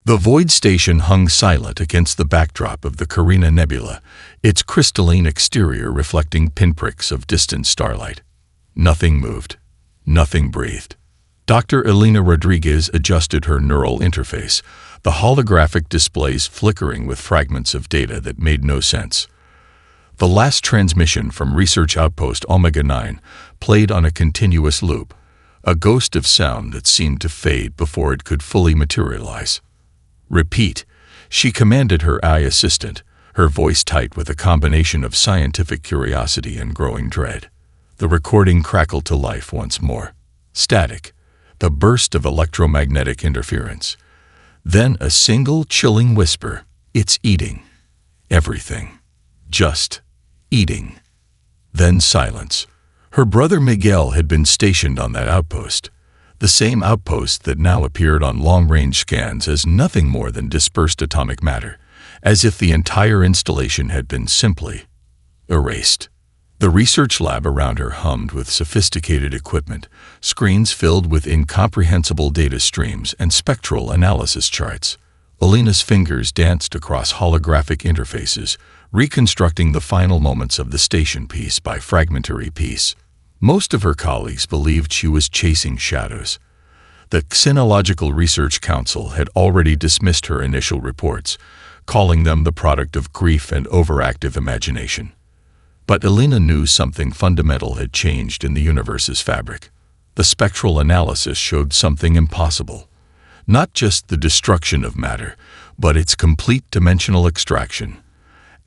The Void Station hung silent against the backdrop of the Carina Nebula, its crystalline exterior reflecting pinpricks of distant starlight. Nothing moved. Nothing breathed. Dr. Elena Rodriguez adjusted her neural interface, the holographic displays flickering with fragments of data that made no sense. The last transmission from Research Outpost Omega-9 played on a continuous loop, a ghost of sound that seemed to fade before it could fully materialize. "Repeat," she commanded her AI assistant, her voice tight with a combination of scientific curiosity and growing dread. The recording crackled to life once more. Static, the burst of electromagnetic interference. Then a single chilling whisper, "It's eating. Everything. Just eating." Then silence. Her brother Miguel had been stationed on that outpost, the same outpost that now appeared on long-range scans as nothing more than dispersed atomic matter, as if the entire installation had been simply erased. The research lab around her hummed with sophisticated equipment, screens filled with incomprehensible data streams and spectral analysis charts. Elena's fingers danced across holographic interfaces, reconstructing the final moments of the station piece by fragmentary piece. Most of her colleagues believed she was chasing shadows. The Xenological Research Council had already dismissed her initial reports, calling them the product of grief and overactive imagination. But Elena knew something fundamental had changed in the universe's fabric. The spectral analysis showed something impossible. Not just the destruction of matter, but its complete dimensional extraction.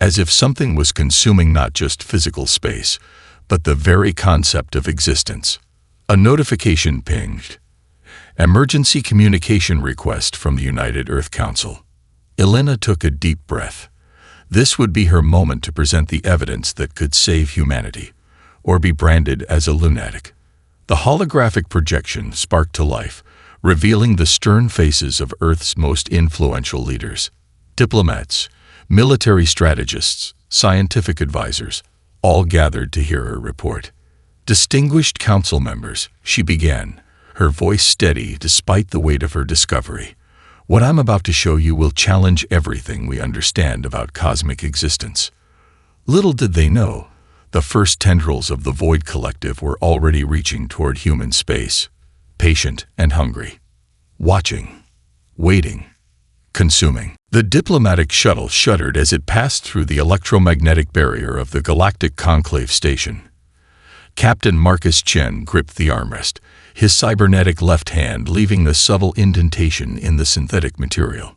As if something was consuming not just physical space, but the very concept of existence. A notification pinged. Emergency communication request from the United Earth Council. Elena took a deep breath. This would be her moment to present the evidence that could save humanity, or be branded as a lunatic. The holographic projection sparked to life, revealing the stern faces of Earth's most influential leaders. Diplomats, military strategists, scientific advisors, all gathered to hear her report. "Distinguished council members," she began, her voice steady despite the weight of her discovery. "What I'm about to show you will challenge everything we understand about cosmic existence." Little did they know, the first tendrils of the Void Collective were already reaching toward human space, patient and hungry, watching, waiting, consuming. The diplomatic shuttle shuddered as it passed through the electromagnetic barrier of the Galactic Conclave Station. Captain Marcus Chen gripped the armrest, his cybernetic left hand leaving a subtle indentation in the synthetic material.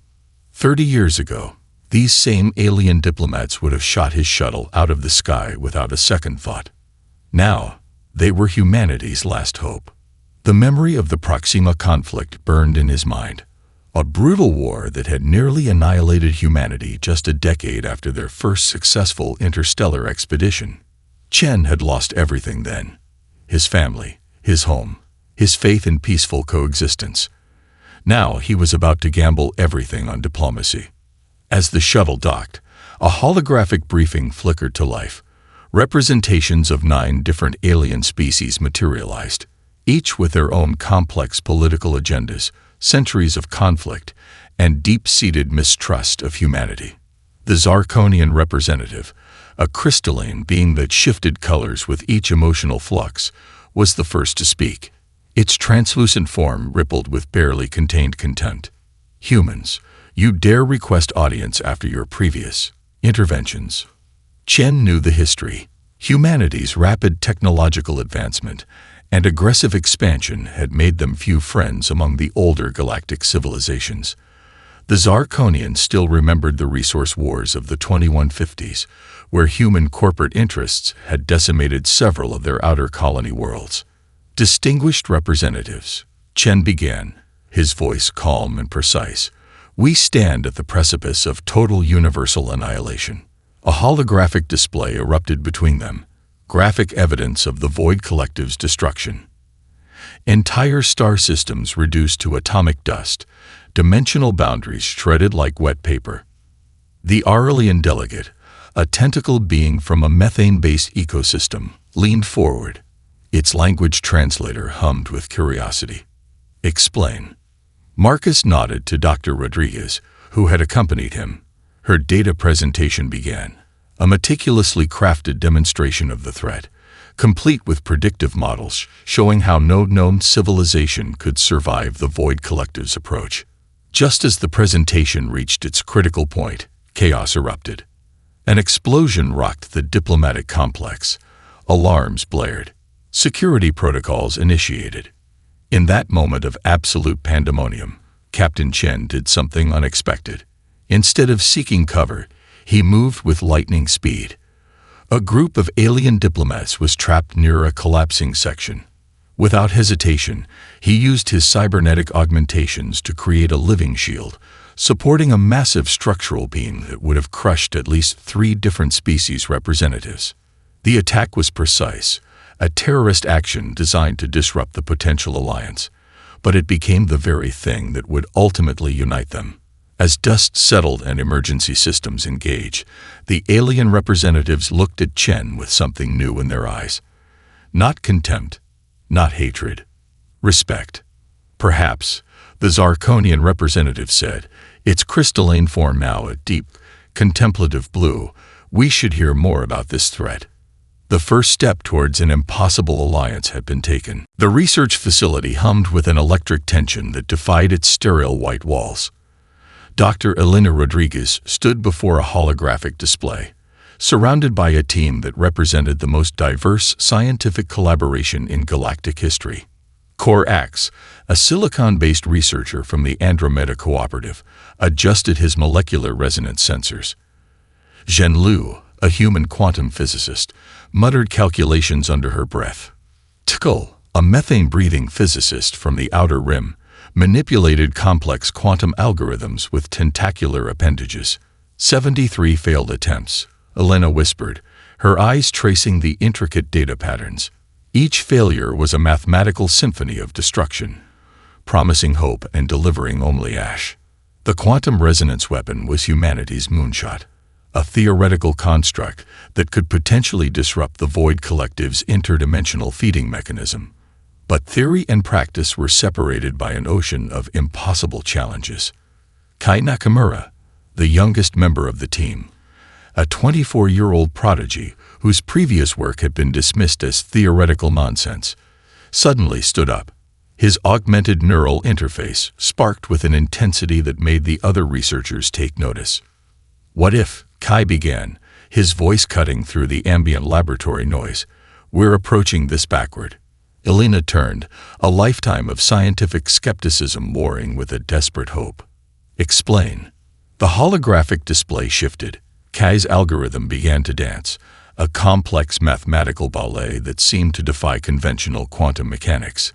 30 years ago, these same alien diplomats would have shot his shuttle out of the sky without a second thought. Now, they were humanity's last hope. The memory of the Proxima conflict burned in his mind. A brutal war that had nearly annihilated humanity just a decade after their first successful interstellar expedition. Chen had lost everything then. His family, his home, his faith in peaceful coexistence. Now he was about to gamble everything on diplomacy. As the shuttle docked, a holographic briefing flickered to life. Representations of 9 different alien species materialized, each with their own complex political agendas, centuries of conflict, and deep-seated mistrust of humanity. The Zarkonian representative, a crystalline being that shifted colors with each emotional flux, was the first to speak. Its translucent form rippled with barely contained contempt. "Humans, you dare request audience after your previous interventions." Chen knew the history. Humanity's rapid technological advancement and aggressive expansion had made them few friends among the older galactic civilizations. The Zarkonians still remembered the resource wars of the 2150s, where human corporate interests had decimated several of their outer colony worlds. "Distinguished representatives," Chen began, his voice calm and precise, "we stand at the precipice of total universal annihilation." A holographic display erupted between them, graphic evidence of the Void Collective's destruction. Entire star systems reduced to atomic dust, dimensional boundaries shredded like wet paper. The Aurelian delegate, a tentacle being from a methane-based ecosystem, leaned forward. Its language translator hummed with curiosity. "Explain." Marcus nodded to Dr. Rodriguez, who had accompanied him. Her data presentation began, a meticulously crafted demonstration of the threat, complete with predictive models showing how no known civilization could survive the Void Collective's approach. Just as the presentation reached its critical point, chaos erupted. An explosion rocked the diplomatic complex. Alarms blared. Security protocols initiated. In that moment of absolute pandemonium, Captain Chen did something unexpected. Instead of seeking cover, he moved with lightning speed. A group of alien diplomats was trapped near a collapsing section. Without hesitation, he used his cybernetic augmentations to create a living shield, supporting a massive structural beam that would have crushed at least 3 different species representatives. The attack was precise, a terrorist action designed to disrupt the potential alliance, but it became the very thing that would ultimately unite them. As dust settled and emergency systems engaged, the alien representatives looked at Chen with something new in their eyes. Not contempt, not hatred. Respect. Perhaps, the Zarkonian representative said, its crystalline form now a deep, contemplative blue. We should hear more about this threat. The first step towards an impossible alliance had been taken. The research facility hummed with an electric tension that defied its sterile white walls. Dr. Elena Rodriguez stood before a holographic display, surrounded by a team that represented the most diverse scientific collaboration in galactic history. Orcs, a silicon-based researcher from the Andromeda Cooperative, adjusted his molecular resonance sensors. Zhen Lu, a human quantum physicist, muttered calculations under her breath. Tkul, a methane-breathing physicist from the Outer Rim, manipulated complex quantum algorithms with tentacular appendages. 73 failed attempts, Elena whispered, her eyes tracing the intricate data patterns. Each failure was a mathematical symphony of destruction, promising hope and delivering only ash. The quantum resonance weapon was humanity's moonshot, a theoretical construct that could potentially disrupt the Void Collective's interdimensional feeding mechanism. But theory and practice were separated by an ocean of impossible challenges. Kai Nakamura, the youngest member of the team, a 24-year-old prodigy whose previous work had been dismissed as theoretical nonsense, suddenly stood up. His augmented neural interface sparked with an intensity that made the other researchers take notice. "What if," Kai began, his voice cutting through the ambient laboratory noise, "we're approaching this backward?" Elena turned, a lifetime of scientific skepticism warring with a desperate hope. "Explain." The holographic display shifted. Kai's algorithm began to dance, a complex mathematical ballet that seemed to defy conventional quantum mechanics.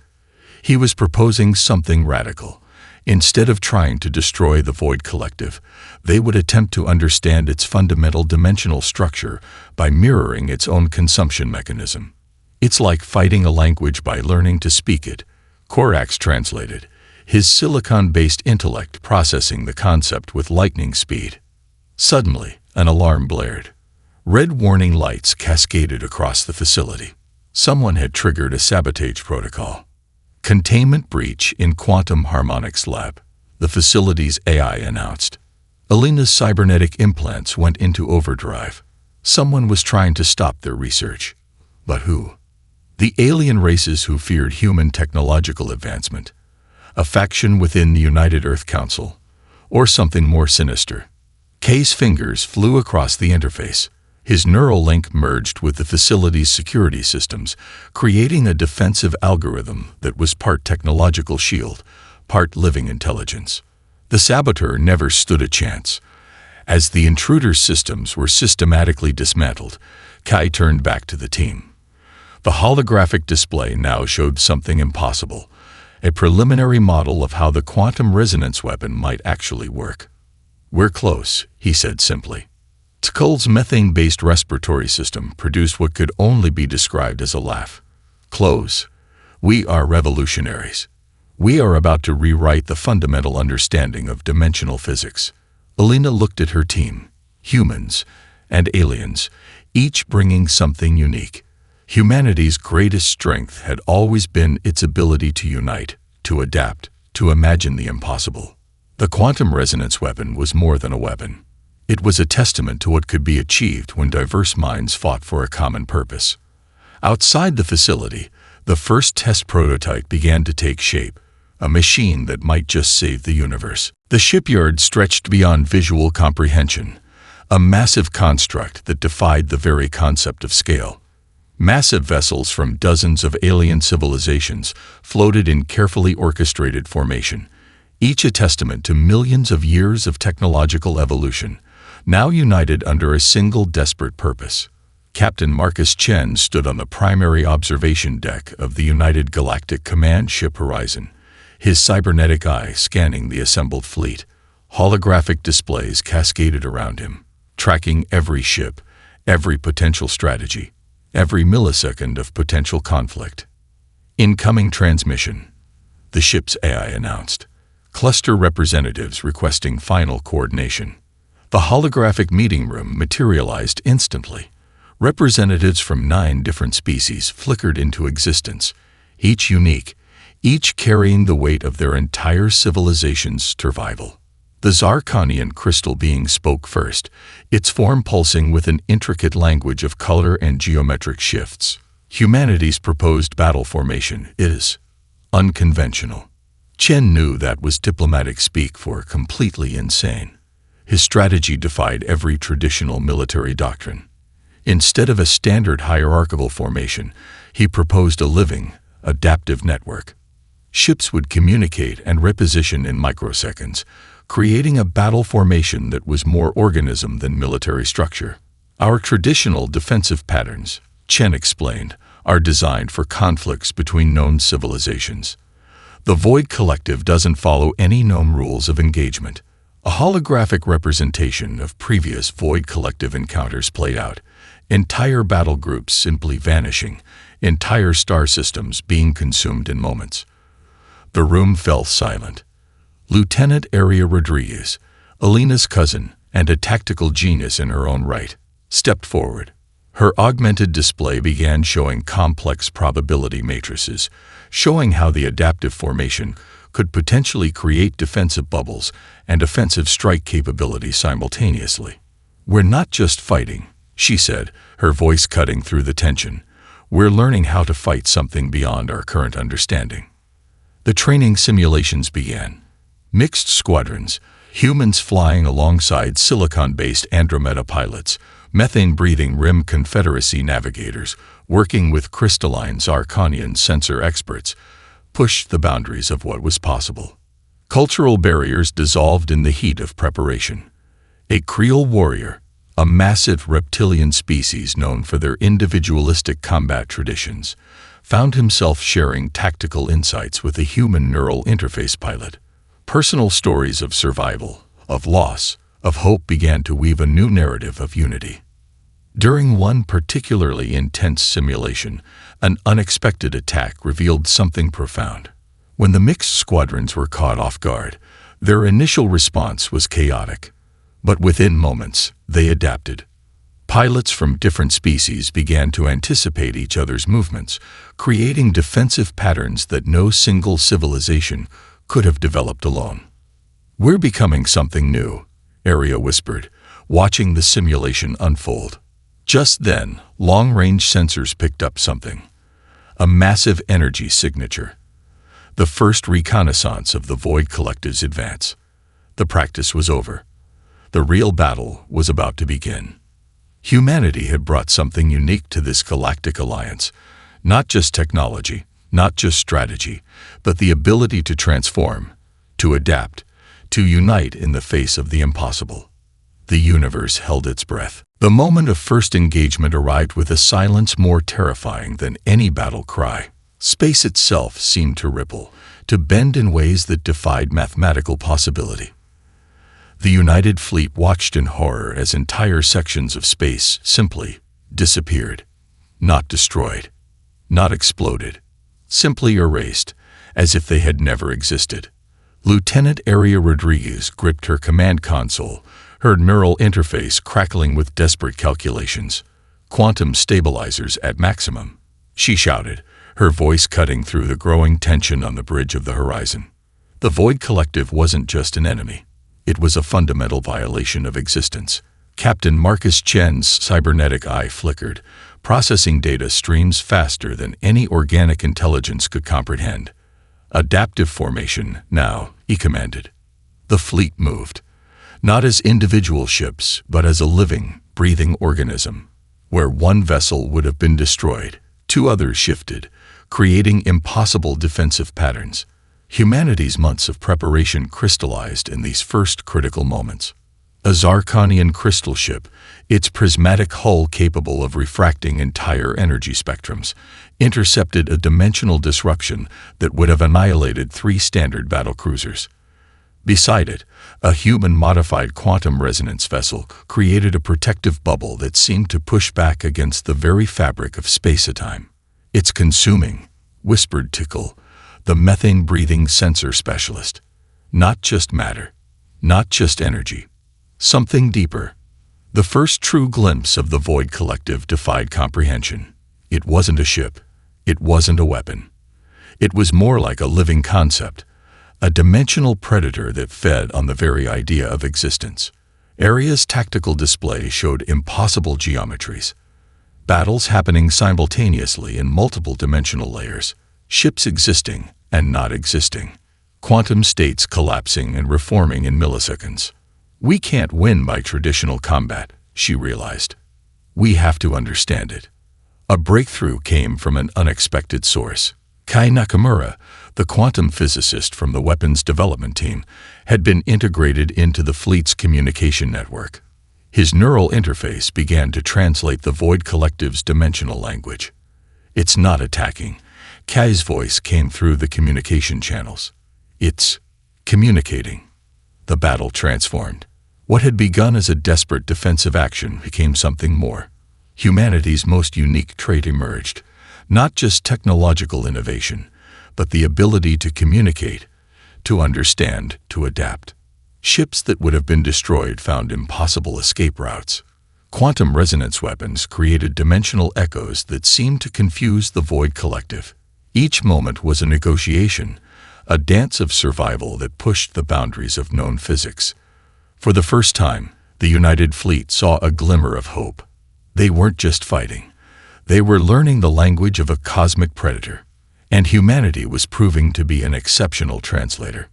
He was proposing something radical. Instead of trying to destroy the Void Collective, they would attempt to understand its fundamental dimensional structure by mirroring its own consumption mechanism. "It's like fighting a language by learning to speak it," Korax translated, his silicon-based intellect processing the concept with lightning speed. Suddenly, an alarm blared. Red warning lights cascaded across the facility. Someone had triggered a sabotage protocol. "Containment breach in Quantum Harmonics Lab," the facility's AI announced. Elena's cybernetic implants went into overdrive. Someone was trying to stop their research. But who? The alien races who feared human technological advancement, a faction within the United Earth Council, or something more sinister. Kay's fingers flew across the interface. His neural link merged with the facility's security systems, creating a defensive algorithm that was part technological shield, part living intelligence. The saboteur never stood a chance. As the intruder's systems were systematically dismantled, Kai turned back to the team. The holographic display now showed something impossible, a preliminary model of how the quantum resonance weapon might actually work. "We're close," he said simply. Tkul's methane-based respiratory system produced what could only be described as a laugh. "Close. We are revolutionaries. We are about to rewrite the fundamental understanding of dimensional physics." Elena looked at her team, humans and aliens, each bringing something unique. Humanity's greatest strength had always been its ability to unite, to adapt, to imagine the impossible. The quantum resonance weapon was more than a weapon. It was a testament to what could be achieved when diverse minds fought for a common purpose. Outside the facility, the first test prototype began to take shape, a machine that might just save the universe. The shipyard stretched beyond visual comprehension, a massive construct that defied the very concept of scale. Massive vessels from dozens of alien civilizations floated in carefully orchestrated formation, each a testament to millions of years of technological evolution, now united under a single desperate purpose. Captain Marcus Chen stood on the primary observation deck of the United Galactic Command Ship Horizon, his cybernetic eye scanning the assembled fleet. Holographic displays cascaded around him, tracking every ship, every potential strategy, every millisecond of potential conflict. Incoming transmission, the ship's AI announced. Cluster representatives requesting final coordination. The holographic meeting room materialized instantly. Representatives from 9 different species flickered into existence, each unique, each carrying the weight of their entire civilization's survival. The Zarkonian crystal being spoke first, its form pulsing with an intricate language of color and geometric shifts. Humanity's proposed battle formation is unconventional. Chen knew that was diplomatic speak for completely insane. His strategy defied every traditional military doctrine. Instead of a standard hierarchical formation, he proposed a living, adaptive network. Ships would communicate and reposition in microseconds, creating a battle formation that was more organism than military structure. Our traditional defensive patterns, Chen explained, are designed for conflicts between known civilizations. The Void Collective doesn't follow any known rules of engagement. A holographic representation of previous Void Collective encounters played out, entire battle groups simply vanishing, entire star systems being consumed in moments. The room fell silent. Lieutenant Aria Rodriguez, Alina's cousin and a tactical genius in her own right, stepped forward. Her augmented display began showing complex probability matrices, showing how the adaptive formation could potentially create defensive bubbles and offensive strike capability simultaneously. "We're not just fighting," she said, her voice cutting through the tension. "We're learning how to fight something beyond our current understanding." The training simulations began. Mixed squadrons, humans flying alongside silicon-based Andromeda pilots, methane-breathing Rim Confederacy navigators, working with crystalline Zarkonian sensor experts, pushed the boundaries of what was possible. Cultural barriers dissolved in the heat of preparation. A Creole warrior, a massive reptilian species known for their individualistic combat traditions, found himself sharing tactical insights with a human neural interface pilot. Personal stories of survival, of loss, of hope began to weave a new narrative of unity. During one particularly intense simulation, an unexpected attack revealed something profound. When the mixed squadrons were caught off guard, their initial response was chaotic. But within moments, they adapted. Pilots from different species began to anticipate each other's movements, creating defensive patterns that no single civilization could have developed alone. "We're becoming something new," Aria whispered, watching the simulation unfold. Just then, long-range sensors picked up something. A massive energy signature. The first reconnaissance of the Void Collective's advance. The practice was over. The real battle was about to begin. Humanity had brought something unique to this galactic alliance. Not just technology, not just strategy, but the ability to transform, to adapt, to unite in the face of the impossible. The universe held its breath. The moment of first engagement arrived with a silence more terrifying than any battle cry. Space itself seemed to ripple, to bend in ways that defied mathematical possibility. The United Fleet watched in horror as entire sections of space simply disappeared. Not destroyed, not exploded, simply erased, as if they had never existed. Lieutenant Aria Rodriguez gripped her command console, her neural interface crackling with desperate calculations. "Quantum stabilizers at maximum," she shouted, her voice cutting through the growing tension on the bridge of the horizon. The Void Collective wasn't just an enemy. It was a fundamental violation of existence. Captain Marcus Chen's cybernetic eye flickered, processing data streams faster than any organic intelligence could comprehend. "Adaptive formation, now," he commanded. The fleet moved, not as individual ships, but as a living, breathing organism. Where one vessel would have been destroyed, two others shifted, creating impossible defensive patterns. Humanity's months of preparation crystallized in these first critical moments. A Zarkonian crystal ship, its prismatic hull capable of refracting entire energy spectrums, intercepted a dimensional disruption that would have annihilated 3 standard battlecruisers. Beside it, a human-modified quantum resonance vessel created a protective bubble that seemed to push back against the very fabric of space-time. "It's consuming," whispered Tickle, the methane-breathing sensor specialist. "Not just matter, not just energy. Something deeper." The first true glimpse of the Void Collective defied comprehension. It wasn't a ship. It wasn't a weapon. It was more like a living concept, a dimensional predator that fed on the very idea of existence. Aria's tactical display showed impossible geometries. Battles happening simultaneously in multiple dimensional layers. Ships existing and not existing. Quantum states collapsing and reforming in milliseconds. "We can't win by traditional combat," she realized. "We have to understand it." A breakthrough came from an unexpected source. Kai Nakamura, the quantum physicist from the weapons development team, had been integrated into the fleet's communication network. His neural interface began to translate the Void Collective's dimensional language. "It's not attacking." Kai's voice came through the communication channels. "It's communicating." The battle transformed. What had begun as a desperate defensive action became something more. Humanity's most unique trait emerged, not just technological innovation, but the ability to communicate, to understand, to adapt. Ships that would have been destroyed found impossible escape routes. Quantum resonance weapons created dimensional echoes that seemed to confuse the Void Collective. Each moment was a negotiation, a dance of survival that pushed the boundaries of known physics. For the first time, the United Fleet saw a glimmer of hope. They weren't just fighting. They were learning the language of a cosmic predator, and humanity was proving to be an exceptional translator.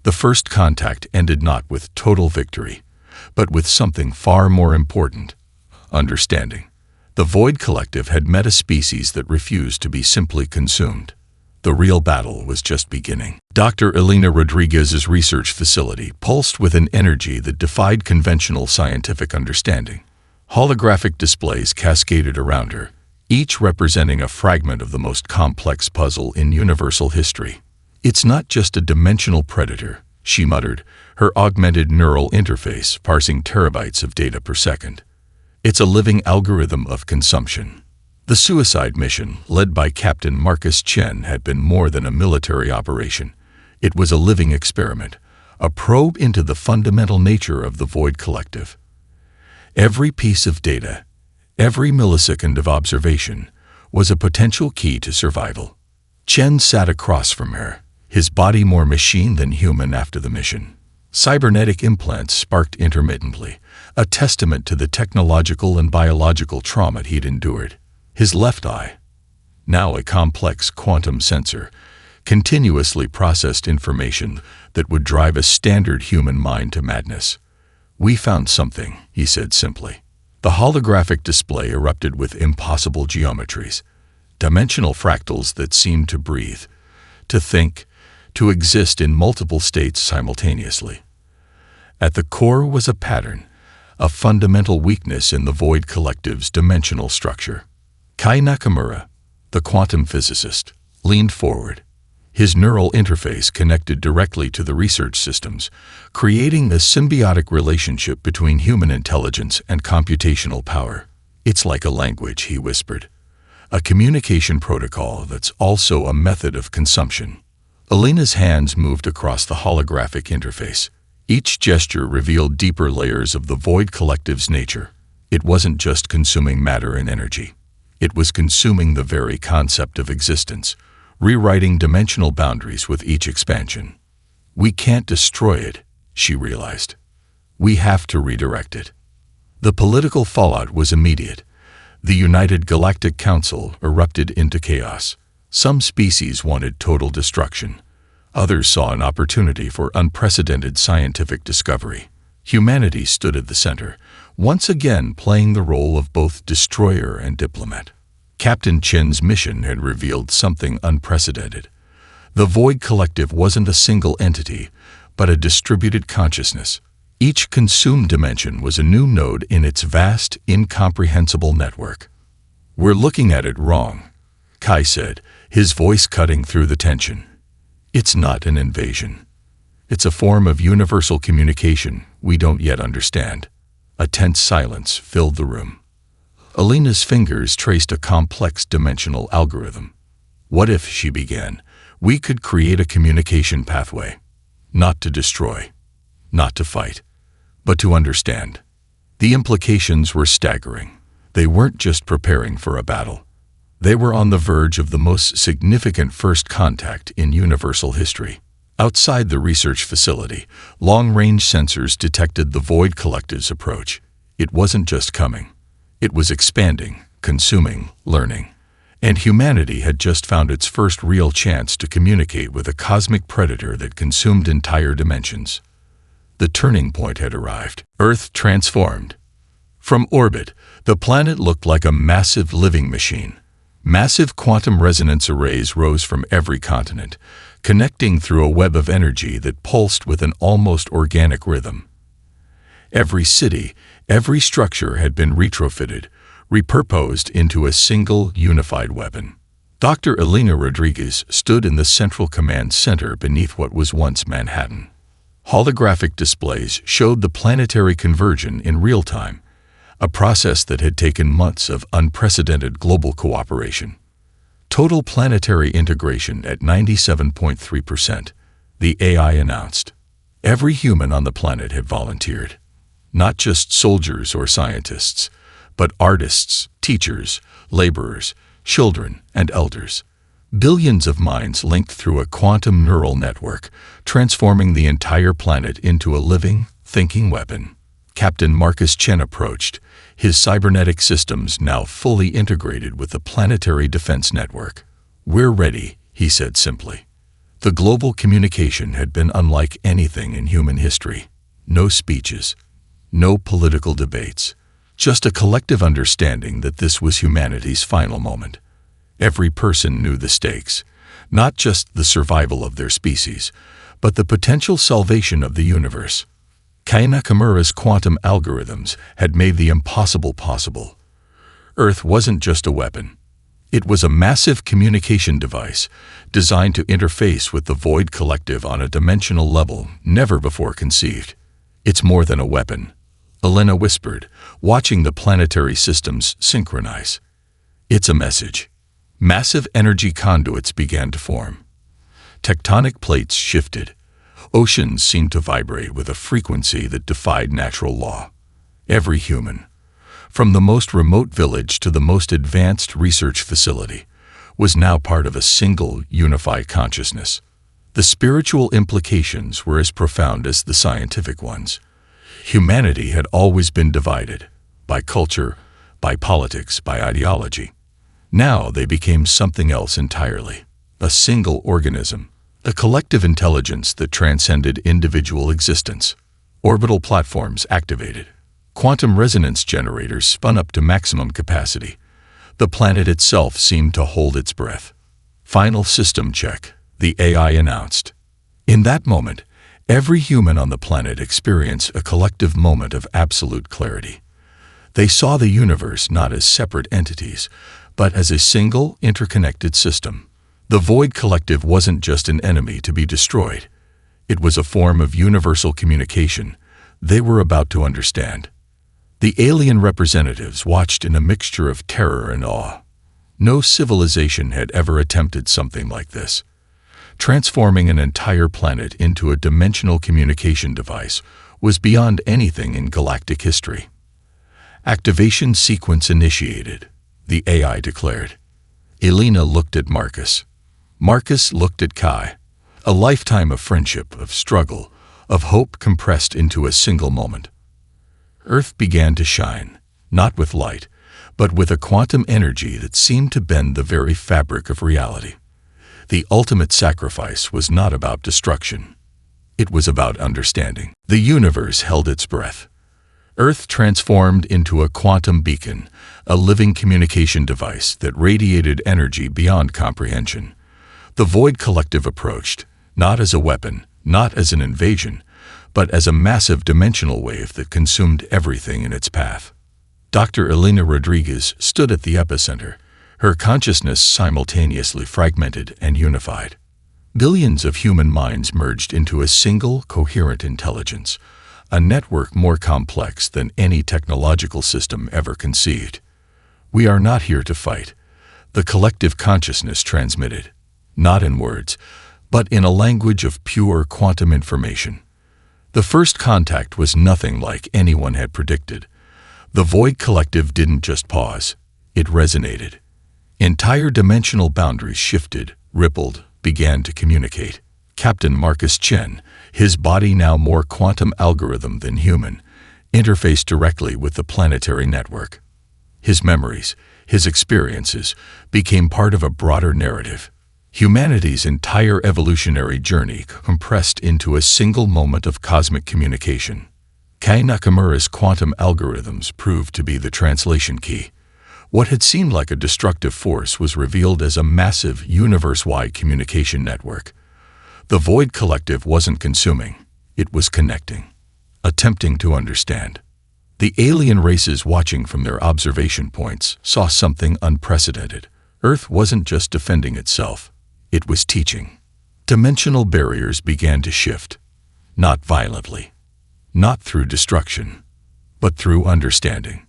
The first contact ended not with total victory, but with something far more important: understanding. The Void Collective had met a species that refused to be simply consumed. The real battle was just beginning. Dr. Elena Rodriguez's research facility pulsed with an energy that defied conventional scientific understanding. Holographic displays cascaded around her, each representing a fragment of the most complex puzzle in universal history. "It's not just a dimensional predator," she muttered, her augmented neural interface parsing terabytes of data per second. "It's a living algorithm of consumption." The suicide mission, led by Captain Marcus Chen, had been more than a military operation. It was a living experiment, a probe into the fundamental nature of the Void Collective. Every piece of data, every millisecond of observation, was a potential key to survival. Chen sat across from her, his body more machine than human after the mission. Cybernetic implants sparked intermittently, a testament to the technological and biological trauma he'd endured. His left eye, now a complex quantum sensor, continuously processed information that would drive a standard human mind to madness. "We found something," he said simply. The holographic display erupted with impossible geometries, dimensional fractals that seemed to breathe, to think, to exist in multiple states simultaneously. At the core was a pattern, a fundamental weakness in the Void Collective's dimensional structure. Kai Nakamura, the quantum physicist, leaned forward. His neural interface connected directly to the research systems, creating a symbiotic relationship between human intelligence and computational power. "It's like a language," he whispered. "A communication protocol that's also a method of consumption." Elena's hands moved across the holographic interface. Each gesture revealed deeper layers of the Void Collective's nature. It wasn't just consuming matter and energy. It was consuming the very concept of existence, rewriting dimensional boundaries with each expansion. We can't destroy it, she realized. We have to redirect it. The political fallout was immediate. The United Galactic Council erupted into chaos. Some species wanted total destruction. Others saw an opportunity for unprecedented scientific discovery. Humanity stood at the center, once again playing the role of both destroyer and diplomat. Captain Chen's mission had revealed something unprecedented. The Void Collective wasn't a single entity, but a distributed consciousness. Each consumed dimension was a new node in its vast, incomprehensible network. "We're looking at it wrong," Kai said, his voice cutting through the tension. "It's not an invasion. It's a form of universal communication we don't yet understand." A tense silence filled the room. Alina's fingers traced a complex dimensional algorithm. "What if," she began, "we could create a communication pathway? Not to destroy, not to fight, but to understand." The implications were staggering. They weren't just preparing for a battle. They were on the verge of the most significant first contact in universal history. Outside the research facility, long-range sensors detected the Void Collective's approach. It wasn't just coming. It was expanding, consuming, learning. And humanity had just found its first real chance to communicate with a cosmic predator that consumed entire dimensions. The turning point had arrived. Earth transformed. From orbit, the planet looked like a massive living machine. Massive quantum resonance arrays rose from every continent, connecting through a web of energy that pulsed with an almost organic rhythm. Every city, every structure had been retrofitted, repurposed into a single, unified weapon. Dr. Elena Rodriguez stood in the central command center beneath what was once Manhattan. Holographic displays showed the planetary conversion in real time, a process that had taken months of unprecedented global cooperation. Total planetary integration at 97.3%, the AI announced. Every human on the planet had volunteered. Not just soldiers or scientists, but artists, teachers, laborers, children, and elders. Billions of minds linked through a quantum neural network, transforming the entire planet into a living, thinking weapon. Captain Marcus Chen approached, his cybernetic systems now fully integrated with the planetary defense network. "We're ready," he said simply. The global communication had been unlike anything in human history. No speeches, no political debates, just a collective understanding that this was humanity's final moment. Every person knew the stakes, not just the survival of their species, but the potential salvation of the universe. Kai Nakamura's quantum algorithms had made the impossible possible. Earth wasn't just a weapon. It was a massive communication device designed to interface with the Void Collective on a dimensional level never before conceived. "It's more than a weapon," Elena whispered, watching the planetary systems synchronize. "It's a message." Massive energy conduits began to form. Tectonic plates shifted. Oceans seemed to vibrate with a frequency that defied natural law. Every human, from the most remote village to the most advanced research facility, was now part of a single, unified consciousness. The spiritual implications were as profound as the scientific ones. Humanity had always been divided, by culture, by politics, by ideology. Now they became something else entirely, a single organism, a collective intelligence that transcended individual existence. Orbital platforms activated. Quantum resonance generators spun up to maximum capacity. The planet itself seemed to hold its breath. "Final system check," the AI announced. In that moment, every human on the planet experienced a collective moment of absolute clarity. They saw the universe not as separate entities, but as a single, interconnected system. The Void Collective wasn't just an enemy to be destroyed. It was a form of universal communication they were about to understand. The alien representatives watched in a mixture of terror and awe. No civilization had ever attempted something like this. Transforming an entire planet into a dimensional communication device was beyond anything in galactic history. "Activation sequence initiated," the AI declared. Elena looked at Marcus. Marcus looked at Kai. A lifetime of friendship, of struggle, of hope compressed into a single moment. Earth began to shine, not with light, but with a quantum energy that seemed to bend the very fabric of reality. The ultimate sacrifice was not about destruction. It was about understanding. The universe held its breath. Earth transformed into a quantum beacon, a living communication device that radiated energy beyond comprehension. The Void Collective approached, not as a weapon, not as an invasion, but as a massive dimensional wave that consumed everything in its path. Dr. Elena Rodriguez stood at the epicenter, her consciousness simultaneously fragmented and unified. Billions of human minds merged into a single, coherent intelligence, a network more complex than any technological system ever conceived. "We are not here to fight," the collective consciousness transmitted, not in words, but in a language of pure quantum information. The first contact was nothing like anyone had predicted. The Void Collective didn't just pause, it resonated. Entire dimensional boundaries shifted, rippled, began to communicate. Captain Marcus Chen, his body now more quantum algorithm than human, interfaced directly with the planetary network. His memories, his experiences, became part of a broader narrative. Humanity's entire evolutionary journey compressed into a single moment of cosmic communication. Kei Nakamura's quantum algorithms proved to be the translation key. What had seemed like a destructive force was revealed as a massive, universe-wide communication network. The Void Collective wasn't consuming, it was connecting, attempting to understand. The alien races watching from their observation points saw something unprecedented. Earth wasn't just defending itself, it was teaching. Dimensional barriers began to shift, not violently, not through destruction, but through understanding.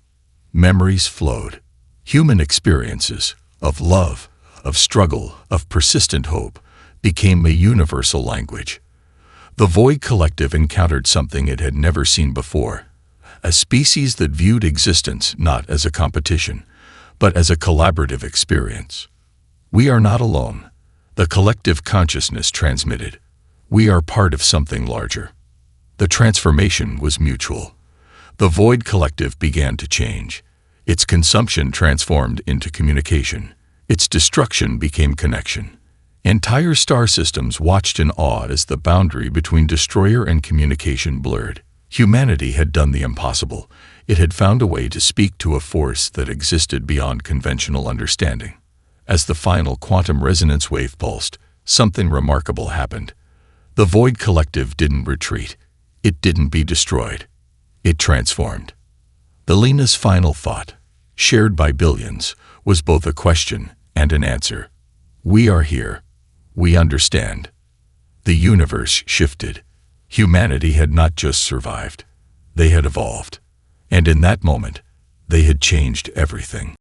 Memories flowed. Human experiences of love, of struggle, of persistent hope became a universal language. The Void Collective encountered something it had never seen before, a species that viewed existence not as a competition, but as a collaborative experience. "We are not alone," the collective consciousness transmitted. "We are part of something larger." The transformation was mutual. The Void Collective began to change. Its consumption transformed into communication. Its destruction became connection. Entire star systems watched in awe as the boundary between destroyer and communication blurred. Humanity had done the impossible. It had found a way to speak to a force that existed beyond conventional understanding. As the final quantum resonance wave pulsed, something remarkable happened. The Void Collective didn't retreat. It didn't be destroyed. It transformed. Elena's final thought, shared by billions, was both a question and an answer. "We are here. We understand." The universe shifted. Humanity had not just survived. They had evolved. And in that moment, they had changed everything.